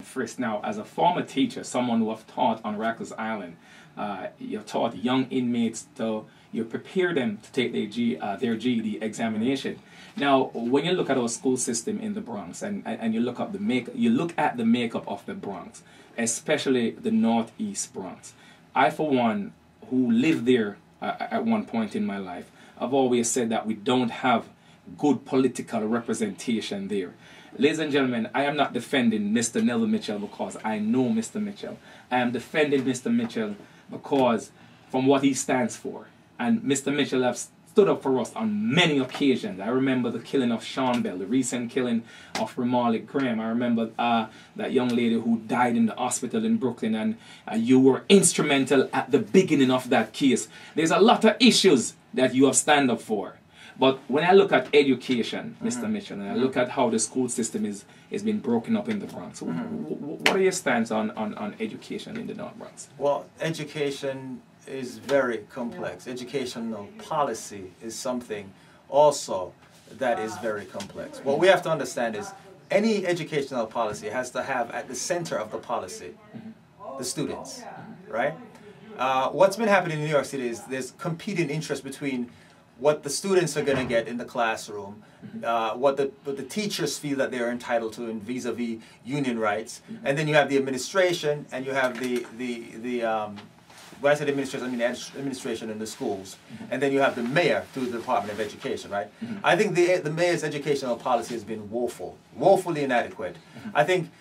frisked. Now, as a former teacher, someone who have taught on Rikers Island, you've taught young inmates to you prepare them to take their GED examination. Now, when you look at our school system in the Bronx and you look at the makeup of the Bronx, especially the Northeast Bronx, I, for one, who lived there at one point in my life, I've always said that we don't have good political representation there. Ladies and gentlemen, I am not defending Mr. Neville Mitchell because I know Mr. Mitchell. I am defending Mr. Mitchell because from what he stands for. And Mr. Mitchell has stood up for us on many occasions. I remember the killing of Sean Bell, the recent killing of Ramalik Graham. I remember that young lady who died in the hospital in Brooklyn, and you were instrumental at the beginning of that case. There's a lot of issues that you have stand up for. But when I look at education, Mr. Mitchell, and I look at how the school system is being broken up in the Bronx, what are your stance on education in the North Bronx? Well, education is very complex. Educational policy is something also that is very complex. What we have to understand is any educational policy has to have at the center of the policy the students, right? What's been happening in New York City is there's competing interest between what the students are going to get in the classroom, what the teachers feel that they're entitled to in vis-a-vis union rights, and then you have the administration, and you have when I say administration, I mean the administration in the schools, and then you have the mayor through the Department of Education, right? I think the mayor's educational policy has been woefully inadequate. I think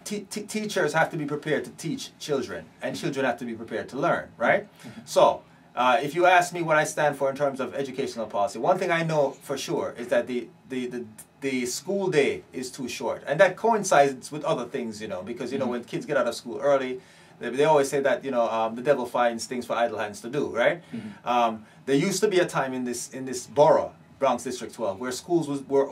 teachers have to be prepared to teach children, and children have to be prepared to learn, right? So, if you ask me what I stand for in terms of educational policy, one thing I know for sure is that the school day is too short, and that coincides with other things, you know, because you know when kids get out of school early, they always say that, you know, the devil finds things for idle hands to do, right? There used to be a time in this borough, Bronx District 12, where schools were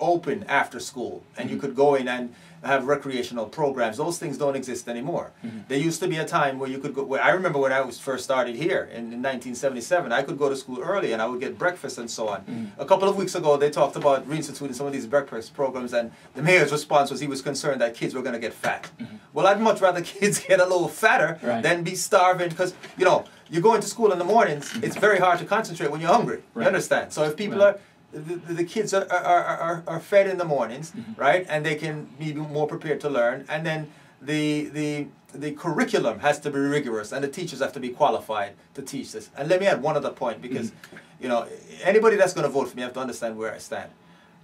open after school, and you could go in and have recreational programs. Those things don't exist anymore. There used to be a time where you could go, I remember when I was first started here in 1977, I could go to school early and I would get breakfast and so on. A couple of weeks ago, they talked about reinstituting some of these breakfast programs, and the mayor's response was he was concerned that kids were going to get fat. Well, I'd much rather kids get a little fatter than be starving, because, you know, you go into school in the mornings, it's very hard to concentrate when you're hungry. You understand? So if people are, the kids are fed in the mornings, right, and they can be more prepared to learn, and then the curriculum has to be rigorous, and the teachers have to be qualified to teach this. And let me add one other point, because you know, anybody that's going to vote for me have to understand where I stand.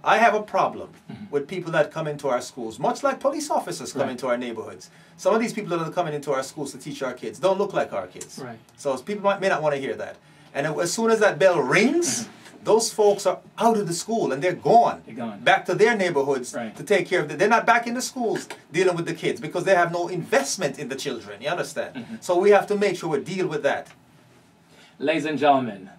I have a problem with people that come into our schools, much like police officers come into our neighborhoods. Some of these people that are coming into our schools to teach our kids don't look like our kids. So people may not want to hear that. And as soon as that bell rings, those folks are out of the school and they're gone. Back to their neighborhoods to take care of them. They're not back in the schools dealing with the kids because they have no investment in the children. You understand? So we have to make sure we deal with that. Ladies and gentlemen,